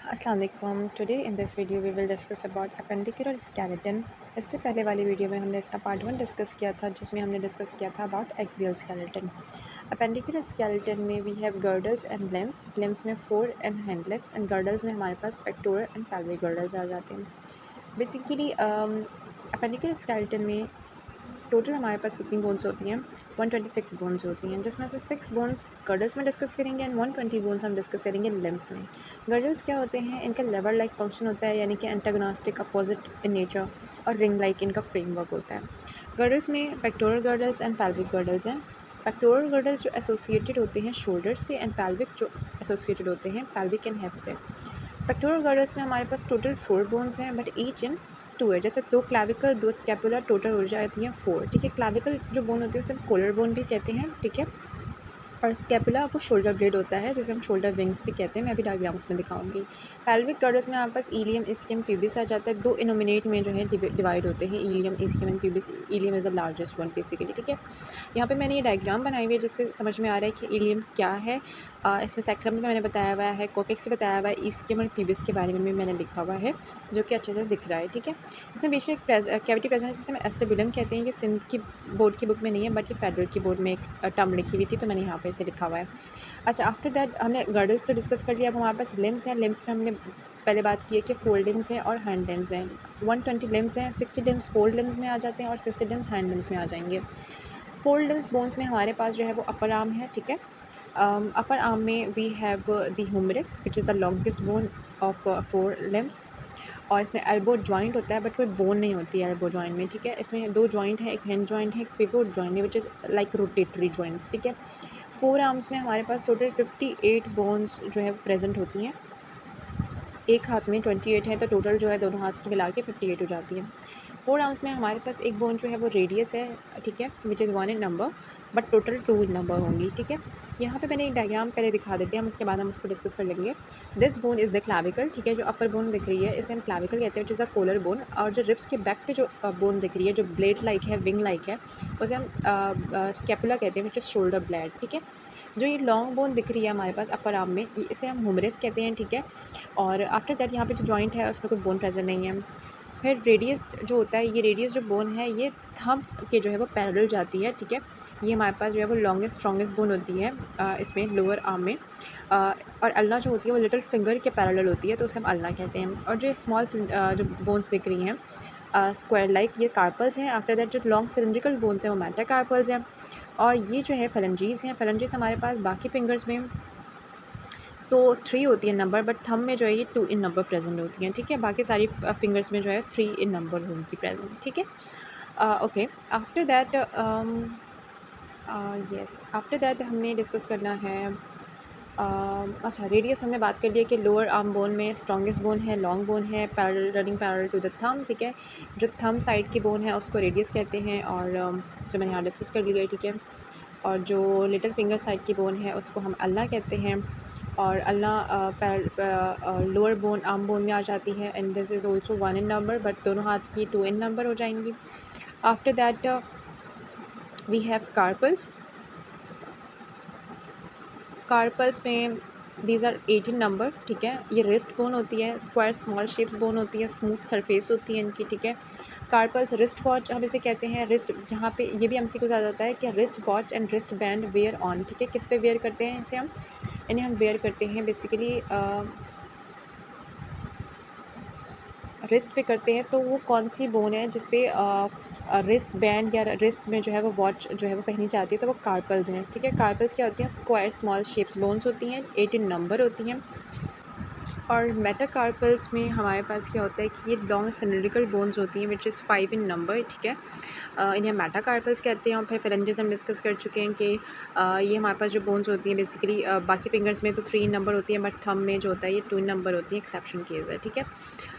अस्सलाम वालेकुम। Today in this video we will discuss about appendicular skeleton. इससे पहले वाली वीडियो में हमने इसका पार्ट 1 डिस्कस किया था, जिसमें हमने डिस्कस किया था about axial skeleton. Appendicular skeleton में we have girdles and limbs. Limbs में fore and hind limbs and girdles में हमारे पास पेक्टोरल एंड पेल्विक गर्डल्स आ जाते हैं। बेसिकली अपेंडिकुलर स्केलेटन में टोटल हमारे पास कितनी बोन्स होती हैं? 126 बोन्स होती हैं, जिसमें से 6 बोन्स गर्डल्स में डिस्कस करेंगे एंड 120 बोन्स हम डिस्कस करेंगे लिम्स में। गर्डल्स क्या होते हैं? इनका लेवर लाइक फंक्शन होता है, यानी कि एंटागोनिस्टिक अपोजिट इन नेचर, और रिंग लाइक इनका फ्रेमवर्क होता है। गर्डल्स में pectoral girdles and pelvic girdles हैं। पेक्टोरल गर्डल्स जो एसोसिएटेड होते हैं शोल्डर्स से एंड पेल्विक जो एसोसिएटेड होते हैं पेल्विक एंड हिप से। पेक्टोरल गर्डल्स में हमारे पास टोटल 4 बोन्स हैं, बट ईच इन 2 है। जैसे 2 क्लाविकल 2 स्कैपुलर, टोटल हो जाती हैं 4। ठीक है, क्लाविकल जो बोन होती है उसे हम कोलर बोन भी कहते हैं। ठीक है, और स्कैपुला वो शोल्डर ब्लेड होता है, जिसे हम शोल्डर विंग्स भी कहते हैं। मैं अभी डायग्राम्स में दिखाऊंगी। पेल्विक गर्डल्स में हमारे पास इलियम, इस्कियम, प्यूबिस आ जाता है। 2 इनोमिनेट में जो है डिवाइड होते हैं, ilium, ischium and pubis. Ilium is the largest one basically. ठीक है, यहाँ पे मैंने ये डायग्राम बनाई हुई है, जिससे समझ में आ रहा है कि इलियम क्या है। इसमें सैक्रम में मैंने बताया हुआ है, कोकेक्स भी बताया हुआ है, इस्कियम और प्यूबिस के बारे में भी मैंने लिखा हुआ है, जो कि अच्छे से दिख रहा है। ठीक है, इसमें बीच में एक कैविटी प्रेजेंट है, जिसे हम एस्टेबुलम कहते हैं। ये सिंध की बोर्ड की बुक में नहीं है, बट ये फेडरल की बोर्ड में एक टर्म लिखी हुई थी, तो मैंने यहाँ पे इसे लिखा हुआ है। अच्छा, आफ्टर दैट हमने गर्डल्स तो डिस्कस कर लिया। अब हमारे पास लिम्स हैं। लिम्स में हमने पहले बात की है कि फोल्ड लिम्स हैं और हैंड लिम्स हैं। 120 लिम्स हैं। 60 लिम्स फोल्ड लिम्स में आ जाते हैं और 60 लिम्स हैंड लिम्स में आ जाएंगे। फोल्ड लिम्स बोन्स में हमारे पास जो है वो अपर आर्म है। ठीक है, अपर आर्म में we have the humerus which is the longest bone of 4 limbs, और इसमें एल्बो जॉइंट होता है, बट कोई बोन नहीं होती है एल्बो जॉइंट में। ठीक है, इसमें 2 जॉइंट है, एक हिंज जॉइंट है, एक पिवोट जॉइंट है, which is like rotatory joints. ठीक है, 4 आर्म्स में हमारे पास टोटल 58 बोन्स जो है प्रेजेंट होती हैं। एक हाथ में 28 है, तो टोटल जो है दोनों हाथ की मिला के 58 हो जाती है। 4 आर्म्स में हमारे पास एक बोन जो है वो रेडियस है। ठीक है, which is 1 in number, but total 2 in number होंगी। ठीक है, यहाँ पे मैंने एक डायग्राम पहले दिखा देते हैं, हम उसके बाद हम उसको डिस्कस कर लेंगे। This bone is the clavicle. ठीक है, जो अपर बोन दिख रही है इसे हम क्लाविकल कहते हैं, which is a collar bone. और जो रिब्स के बैक पे जो बोन दिख रही है, जो ब्लेड लाइक है, विंग लाइक है, उसे हम स्कैपुला कहते हैं, विच इज़ शोल्डर ब्लेड। ठीक है, जो ये लॉन्ग बोन दिख रही है हमारे पास अपर आर्म में, इसे हम ह्यूमरस कहते हैं। ठीक है, और आफ्टर दैट यहाँ पे जो जॉइंट है उसमें कोई बोन प्रेजेंट नहीं है। फिर रेडियस जो होता है, ये रेडियस जो बोन है ये थंब के जो है वो पैरेलल जाती है। ठीक है, ये हमारे पास जो है वो लॉन्गेस्ट स्ट्रॉन्गेस्ट बोन होती है इसमें लोअर आर्म में। और अल्ना जो होती है वो लिटिल फिंगर के पैरेलल होती है, तो उसे हम अल्ना कहते हैं। और जो स्मॉल जो बोन्स दिख रही हैं स्क्वायर लाइक, ये कार्पल्स हैं। आफ्टर दैट जो लॉन्ग सिलिंड्रिकल बोन्स हैं वो मेटाकार्पल्स हैं। और ये जो है फेलेंजीज हैं। फेलेंजीज हमारे पास बाकी फिंगर्स में तो 3 होती है नंबर, बट थंब में जो है ये 2 इन नंबर प्रेजेंट होती हैं। ठीक है, बाकी सारी फिंगर्स में जो है 3 इन नंबर होंगी प्रेजेंट। ठीक है, okay. After that yes, after that हमने डिस्कस करना है। अच्छा, रेडियस हमने बात कर लिया कि लोअर आर्म बोन में स्ट्रॉन्गेस्ट बोन है, लॉन्ग बोन है, parallel running parallel to the thumb. ठीक है, जो थंब साइड की बोन है उसको रेडियस कहते हैं, और जो मैंने यहाँ डिस्कस कर लिया है। ठीक है, और जो लिटिल फिंगर साइड की बोन है उसको हम अल्ना कहते हैं, और ulna lower bone arm bone में आ जाती है, and this is also 1 in number, but दोनों हाथ की 2 इन नंबर हो जाएंगी। After that we have carpals. Carpals में दीज आर 18 नंबर। ठीक है, ये रिस्ट बोन होती है, स्क्वायर स्मॉल शेप्स बोन होती है, स्मूथ सरफेस होती है इनकी। ठीक है, कार्पल्स रिस्ट वॉच हम इसे कहते हैं। रिस्ट जहाँ पे ये भी एमसीक्यू आ जाता है कि wrist watch and wrist band wear on. ठीक है, किस पे वेयर करते हैं इसे हम? इन्हें हम वेयर करते हैं बेसिकली रिस्ट पे करते हैं। तो वो कौन सी बोन है जिस पे रिस्ट बैंड या रिस्ट में जो है वो वॉच जो है वो पहनी जाती है? तो वो कार्पल्स हैं। ठीक है, कार्पल्स क्या होती हैं? स्क्वायर स्मॉल शेप्स बोन्स होती हैं, 18 नंबर होती हैं। और मेटाकार्पल्स में हमारे पास क्या होता है कि ये लॉन्ग सिलिंड्रिकल बोन्स होती हैं, विच इज़ 5 इन नंबर। ठीक है, इन्हें मेटाकार्पल्स कहते हैं। और फिर फेरेंजेस हम डिस्कस कर चुके हैं कि ये हमारे पास जो बोन्स होती हैं बेसिकली बाकी फिंगर्स में तो 3 इन नंबर होती हैं, बट थंब में जो होता है ये 2 इन नंबर होती है, एक्सेप्शन केस है। ठीक है,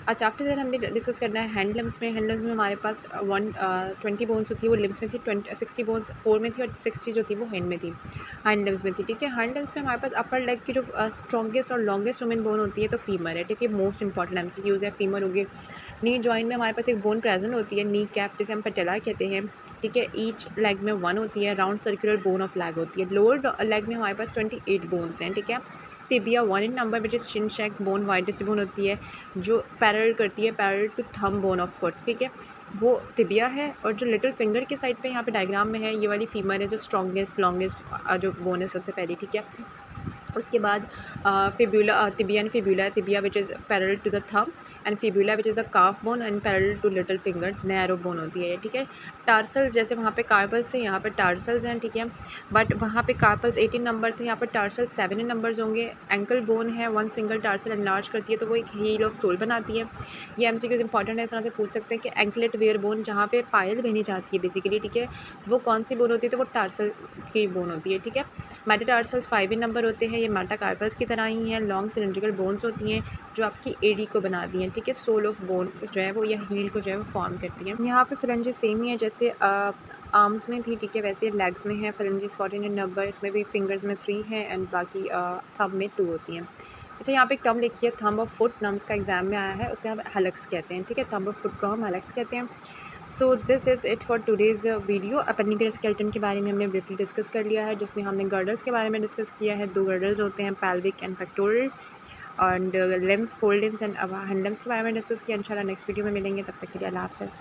अच्छा, आफ्टर दैट हमने डिस्कस करना है हैंड लिम्स में। हैंड लिम्स में हमारे पास 20 बोन्स होती है, वो लिम्स में थी। 60 बोन्स 4 में थी, और 60 जो थी वो हैंड में थी, हैंड लिम्स में थी। ठीक है, हैंड लिम्स में हमारे पास अपर लेग की जो स्ट्रॉन्गेस्ट और लॉन्गेस्ट वुमेन बोन होती है तो फीमर है। ठीक है, मोस्ट इंपॉर्टेंट एमसीक्यूज़ है, फीमर होगी। नी जॉइंट में हमारे पास एक बोन प्रेजेंट होती है, नी कैप, जिसे हम पटेला कहते हैं। ठीक है, ईच लेग में 1 होती है, round circular bone of leg होती है। लोअर लेग में हमारे पास 28 बोन्स हैं। ठीक है, tibia 1 in number which is shin shank bone, widest bone होती है जो पैरेलल करती है parallel to thumb bone of foot, ठीक है, वो टिबिया है। और जो लिटिल फिंगर के साइड पे यहाँ पे डायग्राम में है, ये वाली फीमर है जो स्ट्रॉन्गेस्ट लॉन्गेस्ट जो बोन है सबसे पहली, ठीक है। उसके बाद fibula, tibia and fibula, tibia which is parallel to the thumb and fibula which is the calf bone and parallel to little finger, narrow bone होती है, ठीक है। टार्सल्स, जैसे वहाँ पे कार्पल्स थे यहाँ पे टार्सल्स हैं, ठीक है, बट वहाँ पे कार्पल्स 18 नंबर थे, यहाँ पर टार्सल्स 7 नंबर्स होंगे। एंकल बोन है, 1 सिंगल टार्सल एनलार्ज करती है तो वो एक हील ऑफ सोल बनाती है। ये एमसीक्यूज इंपॉर्टेंट है, इस तरह से पूछ सकते हैं कि एंकलेट वेयर बोन, जहाँ पे पायल बनी जाती है बेसिकली, ठीक है, वो कौन सी बोन होती है, तो वो टार्सल की बोन होती है, ठीक है। मेटाटार्सल्स 5 नंबर होते हैं, ये मेटाकार्पल्स की तरह ही हैं, लॉन्ग सिलेंड्रिकल बोन्स होती हैं जो आपकी एडी को बनाती हैं, ठीक है। सोल ऑफ बोन जो है वो या हील को जो है वो फॉर्म करती हैं। यहाँ पे फ्लेंजेस सेम ही है जैसे आर्म्स में थी, ठीक है, वैसे लेग्स में है फ्लेंजेस 14 नंबर, इसमें भी फिंगर्स में 3 हैं एंड बाकी थंब में 2 होती हैं। अच्छा, यहाँ पे एक टर्म लिखी है थंब ऑफ फुट, नम्स का एग्जाम में आया है, उसे हम हेलक्स कहते हैं, ठीक है, थंब ऑफ फुट को हम हेलक्स कहते हैं। So this is it for today's video. Appendicular skeleton के बारे में हमने ब्रीफली डिस्कस कर लिया है, जिसमें हमने गर्डल्स के बारे में डिस्कस किया है। 2 गर्डल्स होते हैं, pelvic and pectoral, and limbs, four limbs and hind limbs के बारे में डिस्कस किया। इंशाल्लाह नेक्स्ट वीडियो में मिलेंगे, तब तक के लिए अल्लाह हाफ़िज़।